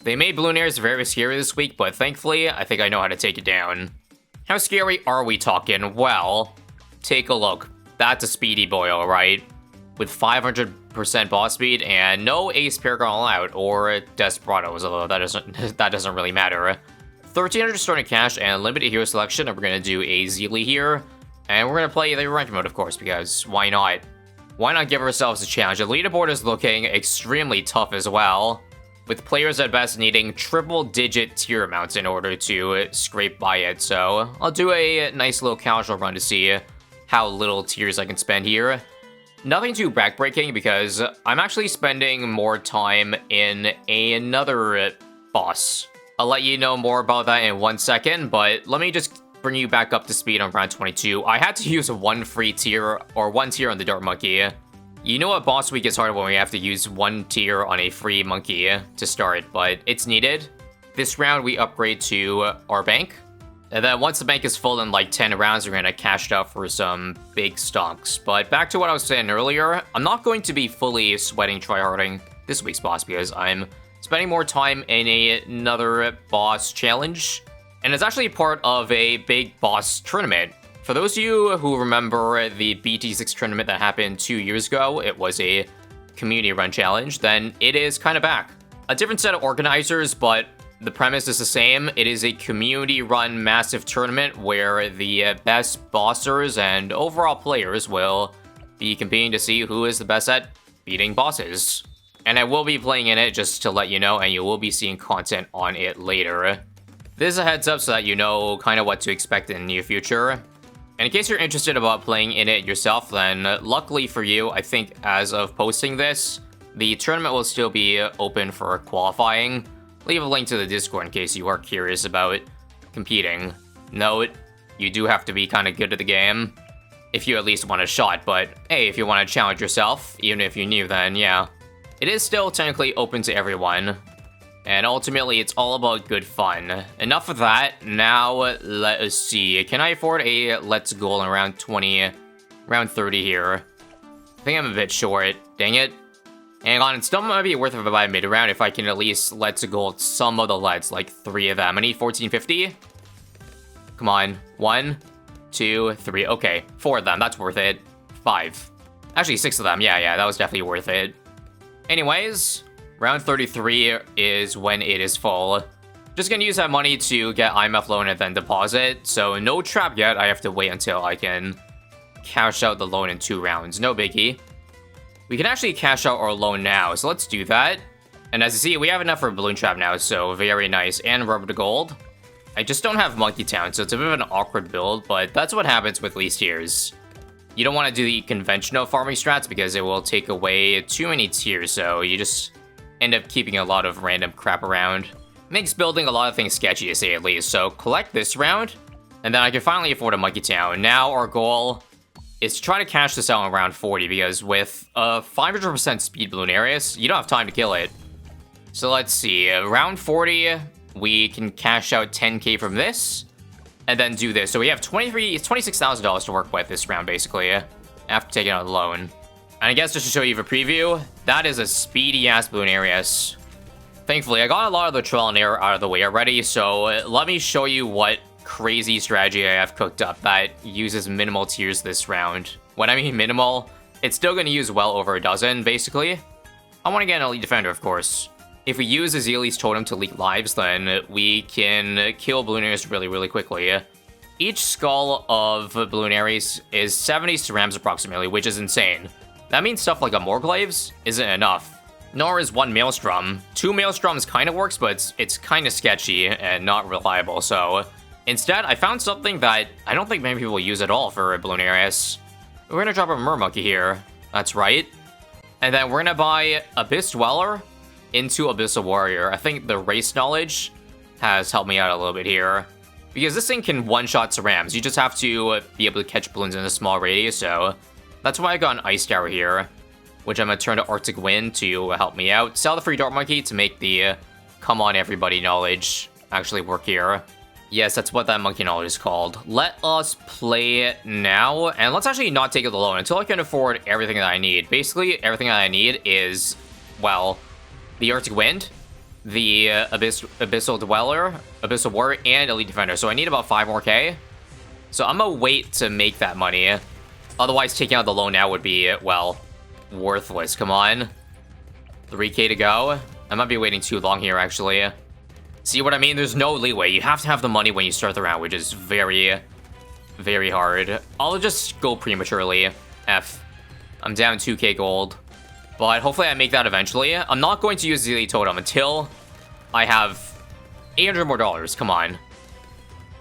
They made Bloonarius very scary this week, but thankfully, I think I know how to take it down. How scary are we talking? Well, take a look. That's a speedy boy, alright. With 500% boss speed and no Ace Paragon allowed, or Desperados, although that doesn't really matter. 1300 starting cash and limited hero selection, and we're gonna do a Zealy here. And we're gonna play the ranked mode, of course, because why not? Why not give ourselves a challenge? The leaderboard is looking extremely tough as well, with players at best needing triple-digit tier amounts in order to scrape by it. So I'll do a nice little casual run to see how little tiers I can spend here. Nothing too backbreaking because I'm actually spending more time in another boss. I'll let you know more about that in 1 second, but let me just bring you back up to speed on round 22. I had to use one free tier, or one tier on the Dart Monkey. You know what, boss week is hard when we have to use one tier on a free monkey to start, but it's needed. This round we upgrade to our bank, and then once the bank is full in like 10 rounds, we're gonna cash it out for some big stonks. But back to what I was saying earlier, I'm not going to be fully sweating tryharding this week's boss because I'm spending more time in another boss challenge, and it's actually part of a big boss tournament. For those of you who remember the BT6 tournament that happened 2 years ago, it was a community run challenge, then it is kind of back. A different set of organizers, but the premise is the same. It is a community run massive tournament where the best bossers and overall players will be competing to see who is the best at beating bosses. And I will be playing in it just to let you know, and you will be seeing content on it later. This is a heads up so that you know kind of what to expect in the near future. And in case you're interested about playing in it yourself, then luckily for you, I think as of posting this, the tournament will still be open for qualifying. Leave a link to the Discord in case you are curious about competing. Note, you do have to be kind of good at the game if you at least want a shot, but hey, if you want to challenge yourself, even if you're new, then yeah. It is still technically open to everyone, and ultimately it's all about good fun. Enough of that, now let us see. Can I afford a let's goal in round 20, round 30 here? I think I'm a bit short, dang it. Hang on, it still might be worth it by mid-round if I can at least let's gold some of the lets, like 3 of them. I need 1450. Come on, 1, 2, 3, okay, 4 of them, that's worth it. 5. Actually, 6 of them, yeah, that was definitely worth it. Anyways, round 33 is when it is full. Just gonna use that money to get IMF loan and then deposit. So no trap yet, I have to wait until I can cash out the loan in 2 rounds, no biggie. We can actually cash out our loan now, so let's do that. And as you see, we have enough for a balloon trap now, so very nice. And rubber to gold. I just don't have Monkey Town, so it's a bit of an awkward build, but that's what happens with least tiers. You don't want to do the conventional farming strats because it will take away too many tiers, so you just end up keeping a lot of random crap around. Makes building a lot of things sketchy to say at least, so collect this round, and then I can finally afford a Monkey Town. Now our goal is to try to cash this out in round 40, because with a 500% speed Bloonarius, you don't have time to kill it. So let's see, round 40, we can cash out 10k from this, and then do this. So we have $26,000 to work with this round, basically, after taking out the loan. And I guess just to show you a preview, that is a speedy-ass Bloonarius. Thankfully, I got a lot of the trial and error out of the way already, so let me show you what crazy strategy I have cooked up that uses minimal tiers this round. When I mean minimal, it's still going to use well over a dozen, basically. I want to get an elite defender, of course. If we use Azili's totem to leak lives, then we can kill Bloonarius really quickly. Each skull of Bloonarius is 70 cerams approximately, which is insane. That means stuff like a Morglaives isn't enough. Nor is 1 Maelstrom. 2 Maelstroms kind of works, but it's kind of sketchy and not reliable, so instead, I found something that I don't think many people use at all for Bloonarius. We're gonna drop a Mermonkey here. That's right. And then we're gonna buy Abyss Dweller into Abyssal Warrior. I think the race knowledge has helped me out a little bit here, because this thing can one-shot cerams. You just have to be able to catch balloons in a small radius, so that's why I got an Ice Tower here, which I'm gonna turn to Arctic Wind to help me out. Sell the free Dart Monkey to make the come on everybody knowledge actually work here. Yes, that's what that monkey knowledge is called. Let us play now, and let's actually not take it alone until I can afford everything that I need. Basically, everything that I need is, well, the Arctic Wind, the Abyssal Dweller, Abyssal Warrior, and Elite Defender. So I need about 5 more K. So I'm gonna wait to make that money. Otherwise, taking out the loan now would be, well, worthless. Come on. 3K to go. I might be waiting too long here, actually. See what I mean? There's no leeway. You have to have the money when you start the round, which is very, very hard. I'll just go prematurely. F. I'm down 2K gold. But hopefully I make that eventually. I'm not going to use the Elite Totem until I have $800 more. Come on.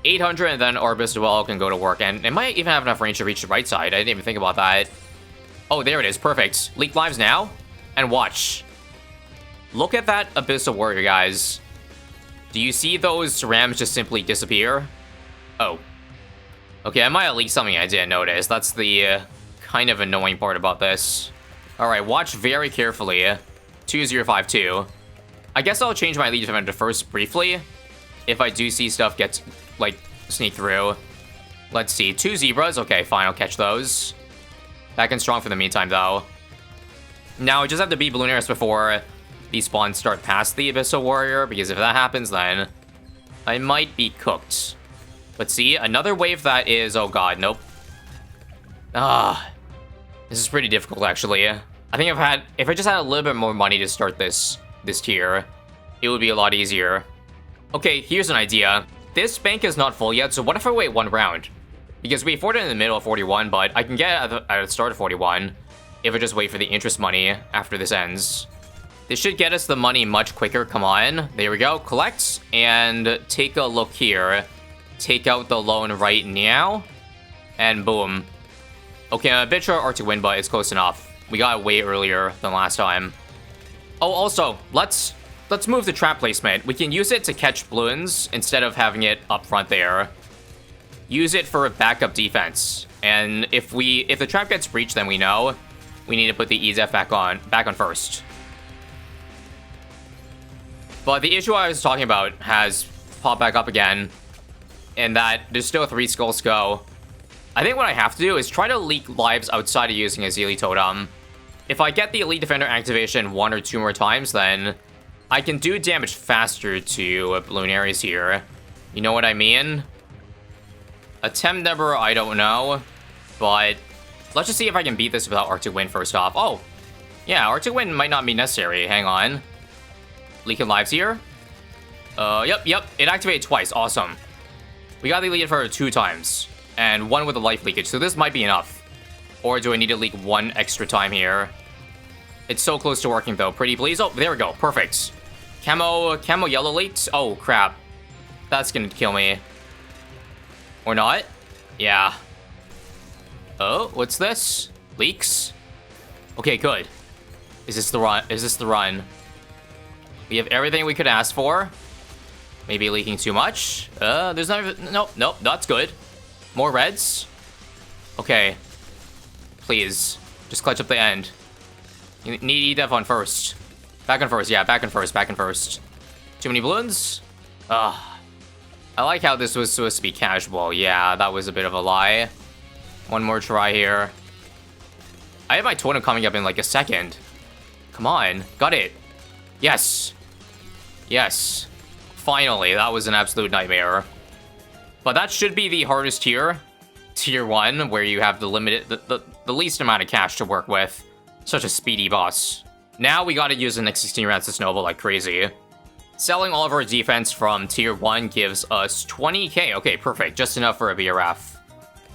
800, and then Orbis Dwell can go to work. And it might even have enough range to reach the right side. I didn't even think about that. Oh, there it is. Perfect. Leak lives now. And watch. Look at that Abyssal Warrior, guys. Do you see those rams just simply disappear? Oh. Okay, I might have leaked something I didn't notice. That's the kind of annoying part about this. Alright, watch very carefully. 2052. I guess I'll change my Elite Defender first briefly. If I do see stuff get, like, sneak through. Let's see. 2 zebras. Okay, fine. I'll catch those. Back in strong for the meantime, though. Now, I just have to beat Bloonarius before these spawns start past the Abyssal Warrior, because if that happens, then I might be cooked. But see, another wave that is... Oh, God. Nope. This is pretty difficult, actually. I think if I just had a little bit more money to start this tier, it would be a lot easier. Okay, here's an idea. This bank is not full yet, so what if I wait 1 round? Because we afford it in the middle of 41, but I can get it at the start of 41 if I just wait for the interest money after this ends. This should get us the money much quicker. Come on. There we go. Collect and take a look here. Take out the loan right now. And boom. Okay, I'm a bit short Arctic Wind, but it's close enough. We got it way earlier than last time. Oh, also, let's move the trap placement. We can use it to catch balloons instead of having it up front there. Use it for backup defense. And if the trap gets breached, then we know we need to put the ISAB back on first. But the issue I was talking about has popped back up again, and that there's still 3 skulls go. I think what I have to do is try to leak lives outside of using a Elite Totem. If I get the Elite Defender activation 1 or 2 more times, then I can do damage faster to Bloonarius here. You know what I mean? Attempt number, I don't know. But let's just see if I can beat this without Arctic Wind first off. Oh, yeah, Arctic Wind might not be necessary. Hang on. Leaking lives here. Yep. It activated twice. Awesome. We got the Elite for 2 times. And 1 with a life leakage, so this might be enough. Or do I need to leak 1 extra time here? It's so close to working, though. Pretty please. Oh, there we go. Perfect. Camo yellow leaked. Oh, crap. That's gonna kill me. Or not? Yeah. Oh, what's this? Leaks? Okay, good. Is this the run? We have everything we could ask for. Maybe leaking too much. There's not even... Nope, that's good. More reds? Okay. Please. Just clutch up the end. You need EDF on first. Back on first, yeah, back on first. Too many balloons? Ugh. I like how this was supposed to be casual. Yeah, that was a bit of a lie. 1 more try here. I have my totem coming up in like a second. Come on. Got it. Yes. Yes. Finally, that was an absolute nightmare. But that should be the hardest tier. Tier 1, where you have the least amount of cash to work with. Such a speedy boss. Now we gotta use the next 16 rounds to snowball like crazy. Selling all of our defense from tier 1 gives us 20k. Okay, perfect. Just enough for a BRF.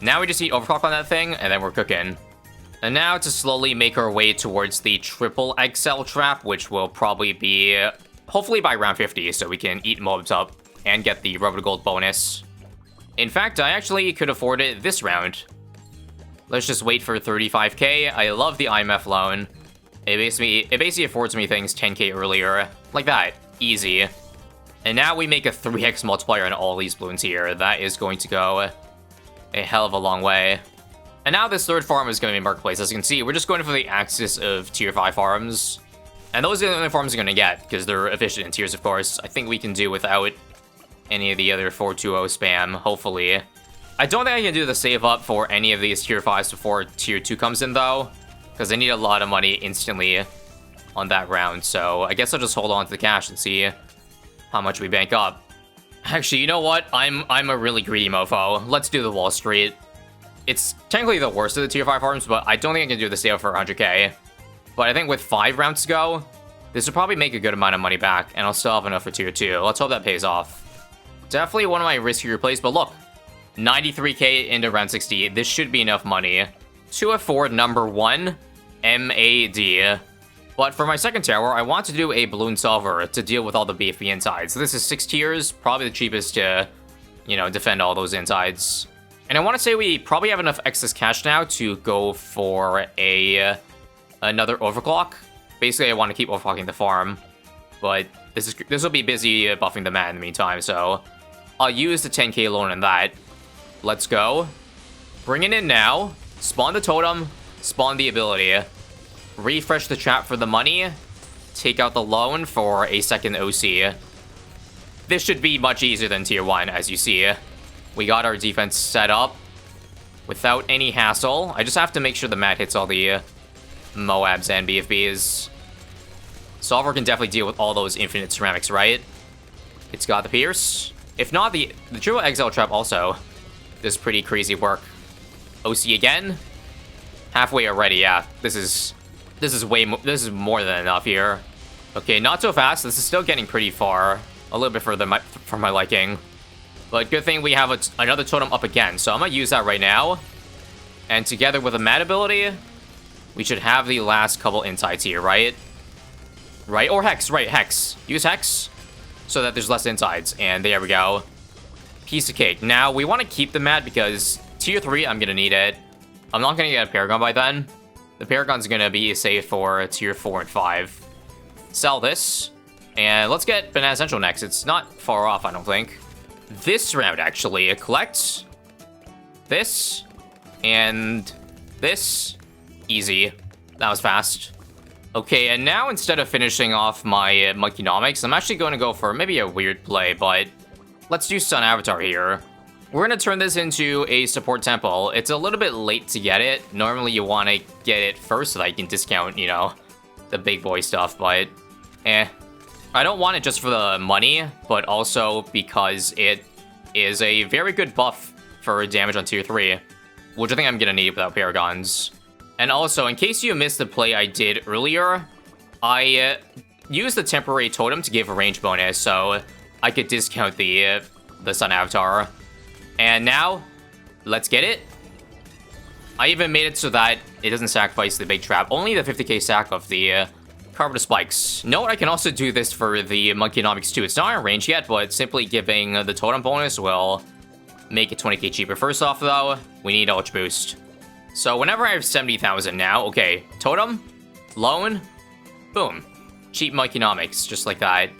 Now we just need overclock on that thing, and then we're cooking. And now to slowly make our way towards the triple XL trap, which will probably be hopefully by round 50, so we can eat mobs up and get the rubber gold bonus. In fact, I actually could afford it this round. Let's just wait for 35k. I love the IMF loan. It basically affords me things 10k earlier. Like that. Easy. And now we make a 3x multiplier on all these balloons here. That is going to go a hell of a long way. And now this third farm is going to be Marketplace. As you can see, we're just going for the axis of tier 5 farms. And those are the only farms we're going to get, because they're efficient in tiers, of course. I think we can do without any of the other 420 spam, hopefully. I don't think I can do the save up for any of these tier 5s before tier 2 comes in, though. Because I need a lot of money instantly on that round, so I guess I'll just hold on to the cash and see how much we bank up. Actually, you know what? I'm a really greedy mofo. Let's do the Wall Street. It's technically the worst of the tier 5 farms, but I don't think I can do this deal for 100k. But I think with 5 rounds to go, this will probably make a good amount of money back, and I'll still have enough for tier 2. Let's hope that pays off. Definitely one of my riskier plays, but look, 93k into round 60. This should be enough money to afford number 1, MAD. But for my second tower, I want to do a balloon solver to deal with all the BFB insides. So this is 6 tiers, probably the cheapest to, you know, defend all those insides. And I want to say we probably have enough excess cash now to go for another overclock. Basically, I want to keep overclocking the farm, but this will be busy buffing the mat in the meantime, so I'll use the 10k loan on that. Let's go. Bring it in now. Spawn the totem. Spawn the ability. Refresh the trap for the money. Take out the loan for a second OC. This should be much easier than tier 1, as you see. We got our defense set up without any hassle. I just have to make sure the mat hits all the Moabs and BFBs. Solver can definitely deal with all those infinite ceramics, right? It's got the Pierce. If not, the Triple Exile Trap also does pretty crazy work. OC again. Halfway already, yeah. This is more than enough here. Okay, not so fast. This is still getting pretty far. A little bit further for my liking. But good thing we have another totem up again. So I'm going to use that right now. And together with a mat ability, we should have the last couple insights here, right? Right? Or Hex, right, Hex. Use Hex so that there's less insides. And there we go. Piece of cake. Now, we want to keep the mat because tier 3, I'm going to need it. I'm not going to get a Paragon by then. The Paragon's going to be safe for tier 4 and 5. Sell this. And let's get Banana Central next. It's not far off, I don't think. This round, actually. Collect this and this. Easy. That was fast. Okay, and now instead of finishing off my Monkeynomics, I'm actually going to go for maybe a weird play, but let's do Sun Avatar here. We're going to turn this into a support temple. It's a little bit late to get it. Normally you want to get it first so that you can discount, you know, the big boy stuff, but I don't want it just for the money, but also because it is a very good buff for damage on tier 3, which I think I'm going to need without Paragons. And also, in case you missed the play I did earlier, I used the temporary totem to give a range bonus, so I could discount the Sun Avatar. And now, let's get it. I even made it so that it doesn't sacrifice the big trap, only the 50k sack of the Carver to Spikes. Note, I can also do this for the Monkeynomics too. It's not in range yet, but simply giving the totem bonus will make it 20k cheaper. First off, though, we need Ultra Boost. So whenever I have 70,000 now, okay, totem, loan, boom. Cheap Monkeynomics, just like that.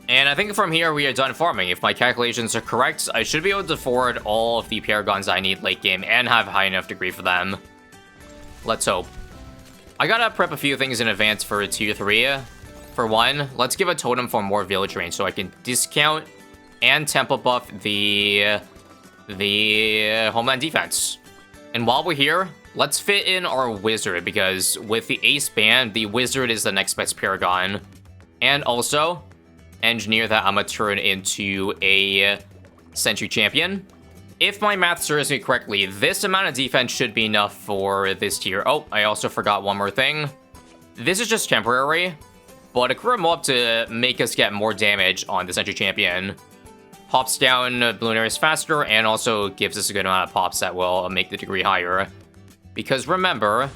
And I think from here we are done farming. If my calculations are correct, I should be able to afford all of the Paragons I need late game and have a high enough degree for them. Let's hope. I gotta prep a few things in advance for tier 3. For one, let's give a totem for more village range so I can discount and tempo buff the homeland defense. And while we're here, let's fit in our wizard, because with the ace band, the wizard is the next best Paragon. And also, engineer that I'm gonna turn into a Sentry Champion. If my math serves me correctly, this amount of defense should be enough for this tier. Oh, I also forgot one more thing. This is just temporary, but it grew him up to make us get more damage on the Sentry Champion. Pops down Bloonarius faster, and also gives us a good amount of pops that will make the degree higher. Because remember,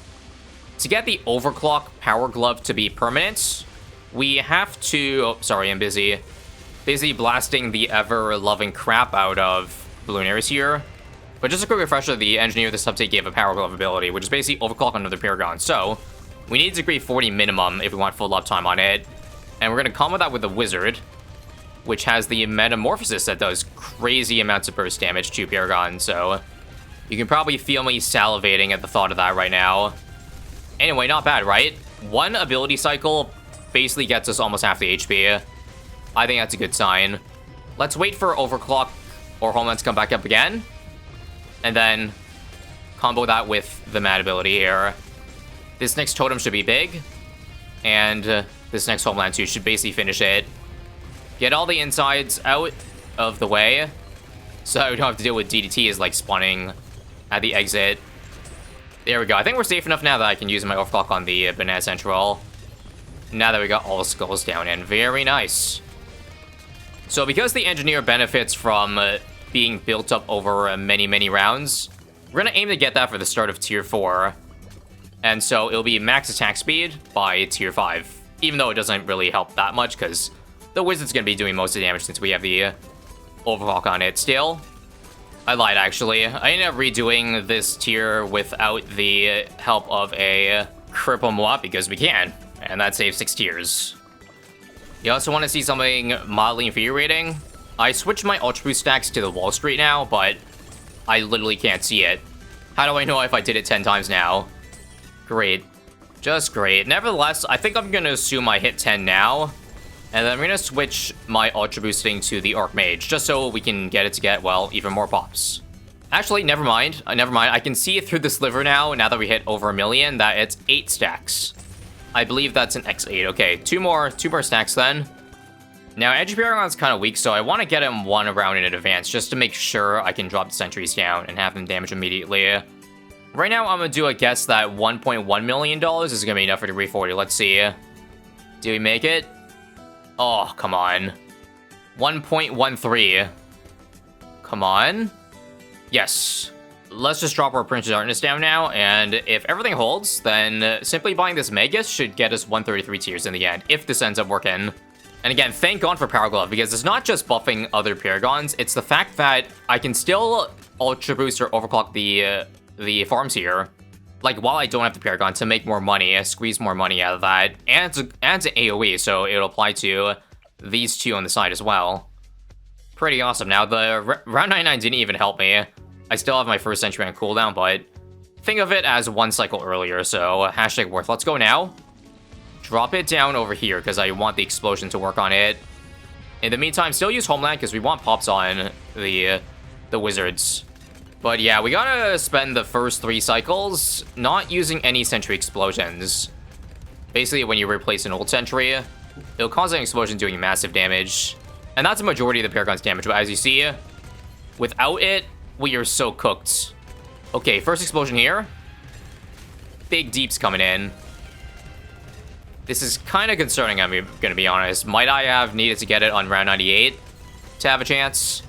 to get the Overclock Power Glove to be permanent, we have to... Oh, sorry, I'm busy. Busy blasting the ever-loving crap out of Bloonarius here. But just a quick refresher, the engineer of this update gave a Power Glove ability, which is basically Overclock on another Paragon. So, we need degree 40 minimum if we want full uptime on it. And we're going to combo that with the Wizard, which has the Metamorphosis that does crazy amounts of burst damage to Paragon, so you can probably feel me salivating at the thought of that right now. Anyway, not bad, right? One ability cycle basically gets us almost half the HP. I think that's a good sign. Let's wait for Overclock or Homeland to come back up again, and then combo that with the Mad ability here. This next totem should be big. And this next homeland too should basically finish it. Get all the insides out of the way, so we don't have to deal with DDTs like spawning at the exit. There we go. I think we're safe enough now that I can use my overclock on the Banana Central. Now that we got all skulls down in. Very nice. So because the engineer benefits from being built up over many, many rounds, we're going to aim to get that for the start of Tier 4. And so it'll be max attack speed by Tier 5. Even though it doesn't really help that much, because the Wizard's going to be doing most of the damage since we have the overclock on it still. I lied, actually. I ended up redoing this tier without the help of a Cripple Moat because we can. And that saves 6 tiers. You also want to see something mildly infuriating? I switched my Ultra Boost stacks to the Wall Street now, but I literally can't see it. How do I know if I did it 10 times now? Great. Just great. Nevertheless, I think I'm going to assume I hit 10 now. And then I'm going to switch my Ultra Boosting to the Archmage, just so we can get it to get, well, even more pops. Actually, never mind. Never mind. I can see it through the sliver now that we hit over 1 million, that it's 8 stacks. I believe that's an X8. Okay, two more stacks then. Now, Edge Paragon's kind of weak, so I want to get him 1 round in advance, just to make sure I can drop the sentries down and have them damage immediately. Right now, I'm going to do a guess that $1.1 million is going to be enough for the 340. Let's see. Do we make it? Oh, come on. 1.13. Come on. Yes. Let's just drop our Prince of Darkness down now, and if everything holds, then simply buying this Magus should get us 133 tiers in the end, if this ends up working. And again, thank God for Power Glove, because it's not just buffing other Paragons, it's the fact that I can still Ultra Boost or Overclock the farms here, like while I don't have the Paragon, to make more money, squeeze more money out of that, and it's an AoE, so it'll apply to these two on the side as well. Pretty awesome. Now, the round 99 didn't even help me. I still have my first Sentry on cooldown, but think of it as 1 cycle earlier, so hashtag worth. Let's go now. Drop it down over here, because I want the explosion to work on it. In the meantime, still use Homeland, because we want pops on the Wizards. But yeah, we gotta spend the first 3 cycles not using any Sentry explosions. Basically, when you replace an old Sentry, it'll cause an explosion doing massive damage. And that's a majority of the Paragon's damage, but as you see, without it, we are so cooked. Okay, first explosion here. Big deeps coming in. This is kind of concerning, I'm gonna be honest. Might I have needed to get it on round 98 to have a chance?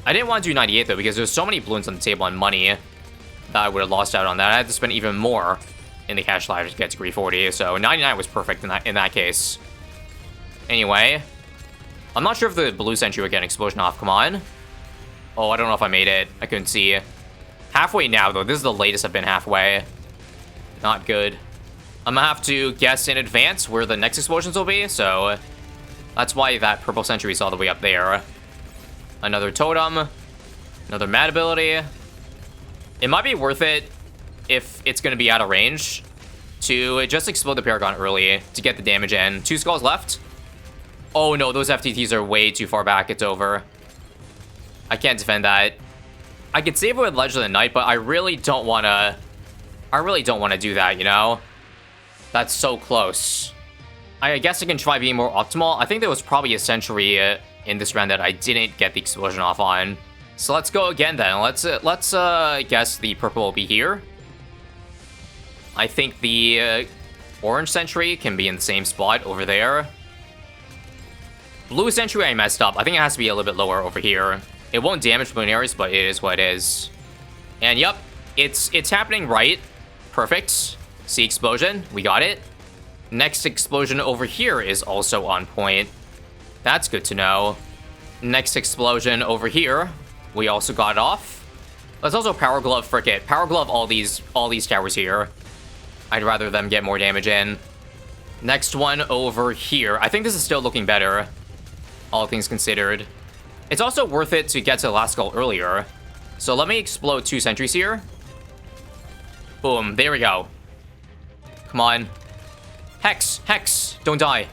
I didn't want to do 98 though, because there's so many balloons on the table on money that I would have lost out on that. I had to spend even more in the cash ladder to get to 340, so 99 was perfect in that case. Anyway, I'm not sure if the blue sentry would get an explosion off. Come on. Oh, I don't know if I made it. I couldn't see. Halfway now, though. This is the latest I've been halfway. Not good. I'm gonna have to guess in advance where the next explosions will be, so that's why that purple sentry is all the way up there. Another totem. Another mad ability. It might be worth it if it's gonna be out of range to just explode the Paragon early to get the damage in. 2 skulls left. Oh no, those FTTs are way too far back. It's over. I can't defend that. I could save it with Legend of the Night, but I really don't want to do that, you know? That's so close. I guess I can try being more optimal. I think there was probably a sentry in this round that I didn't get the explosion off on. So let's go again then. Let's guess the purple will be here. I think the orange sentry can be in the same spot over there. Blue sentry I messed up. I think it has to be a little bit lower over here. It won't damage Bloonarius, but it is what it is. And yep, it's happening right. Perfect. See explosion. We got it. Next explosion over here is also on point. That's good to know. Next explosion over here. We also got it off. Let's also Power Glove, frick it. Power Glove all these towers here. I'd rather them get more damage in. Next one over here. I think this is still looking better, all things considered. It's also worth it to get to the last skull earlier. So let me explode 2 sentries here. Boom, there we go. Come on. Hex, Hex, don't die.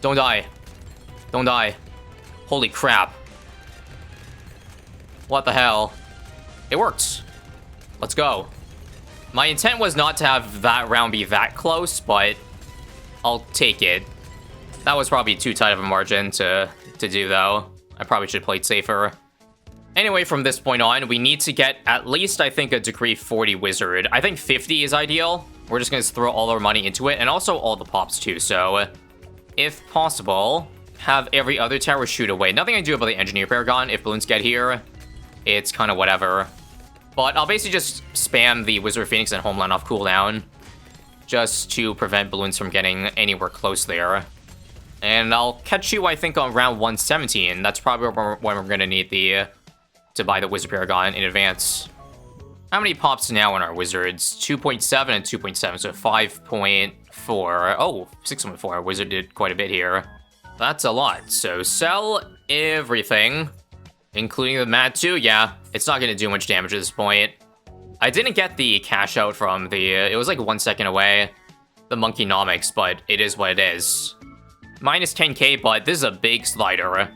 Don't die. Don't die. Holy crap. What the hell? It worked. Let's go. My intent was not to have that round be that close, but I'll take it. That was probably too tight of a margin to do, though. I probably should have played safer. Anyway, from this point on, we need to get at least, I think, a degree 40 wizard. I think 50 is ideal. We're just going to throw all our money into it, and also all the pops, too. So, if possible, have every other tower shoot away. Nothing I can do about the Engineer Paragon. If balloons get here, it's kind of whatever. But I'll basically just spam the Wizard Phoenix and Homeland off cooldown, just to prevent balloons from getting anywhere close there. And I'll catch you, I think, on round 117. That's probably when we're going to need to buy the Wizard Paragon in advance. How many pops now on our wizards? 2.7 and 2.7, so 5.4. Oh, 6.4. Our wizard did quite a bit here. That's a lot. So sell everything, including the mat too. Yeah, it's not going to do much damage at this point. I didn't get the cash out from the... it was like 1 second away, the Monkeynomics, but it is what it is. Minus 10k, but this is a big slider.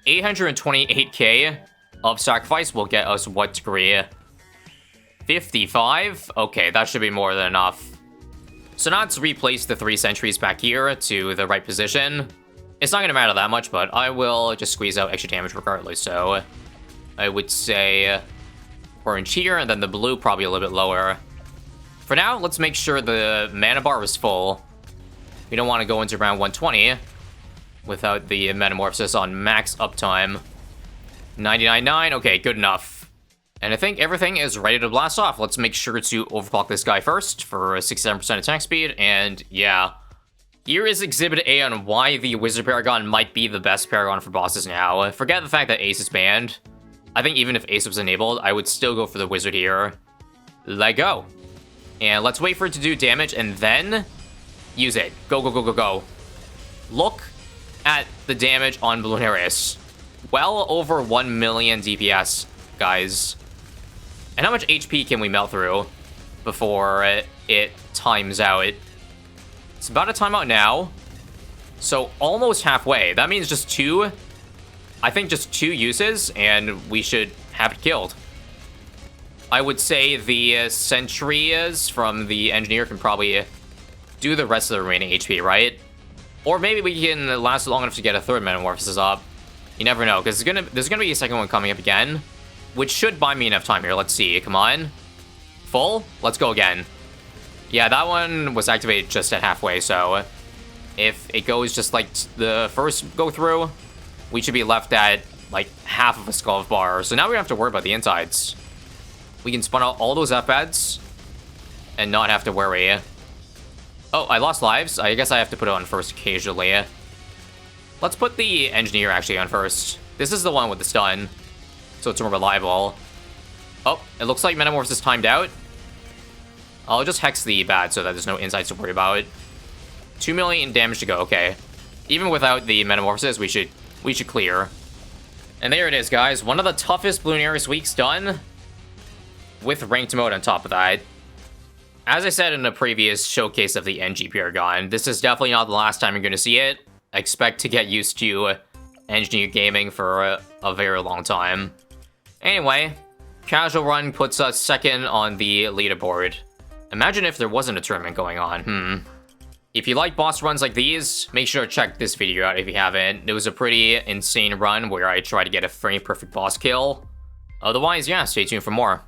828k of sacrifice will get us what degree? 55? Okay, that should be more than enough. So now let's replace the 3 sentries back here to the right position. It's not going to matter that much, but I will just squeeze out extra damage regardless. So I would say orange here, and then the blue probably a little bit lower. For now, let's make sure the mana bar is full. We don't want to go into round 120 without the Metamorphosis on max uptime. 99.9, okay, good enough. And I think everything is ready to blast off. Let's make sure to overclock this guy first for 67% attack speed, and yeah. Here is Exhibit A on why the Wizard Paragon might be the best Paragon for bosses now. Forget the fact that Ace is banned. I think even if Ace was enabled, I would still go for the Wizard here. Let go. And let's wait for it to do damage, and then use it. Go, go, go, go, go. Look at the damage on Bloonarius. Well over 1 million DPS, guys. And how much HP can we melt through before it times out? It's about to time out now. So almost halfway. That means just 2. I think just 2 uses, and we should have it killed. I would say the sentries from the engineer can probably do the rest of the remaining HP, right? Or maybe we can last long enough to get a 3rd Metamorphosis up. You never know, because there's gonna be a 2nd one coming up again, which should buy me enough time here. Let's see. Come on. Full? Let's go again. Yeah, that one was activated just at halfway, so if it goes just like the first go through, we should be left at like half of a skull of bar. So now we don't have to worry about the insides. We can spawn out all those F-beds and not have to worry. Oh, I lost lives. I guess I have to put it on first occasionally. Let's put the engineer actually on first. This is the one with the stun, so it's more reliable. Oh, it looks like Metamorphosis timed out. I'll just hex the bat so that there's no insights to worry about. 2 million damage to go, okay. Even without the Metamorphosis, we should clear. And there it is, guys. One of the toughest Bloonarius weeks done, with ranked mode on top of that. As I said in a previous showcase of the NG Paragon, this is definitely not the last time you're going to see it. I expect to get used to engineer gaming for a very long time. Anyway, Casual Run puts us 2nd on the leaderboard. Imagine if there wasn't a tournament going on, If you like boss runs like these, make sure to check this video out if you haven't. It was a pretty insane run where I tried to get a frame perfect boss kill. Otherwise, yeah, stay tuned for more.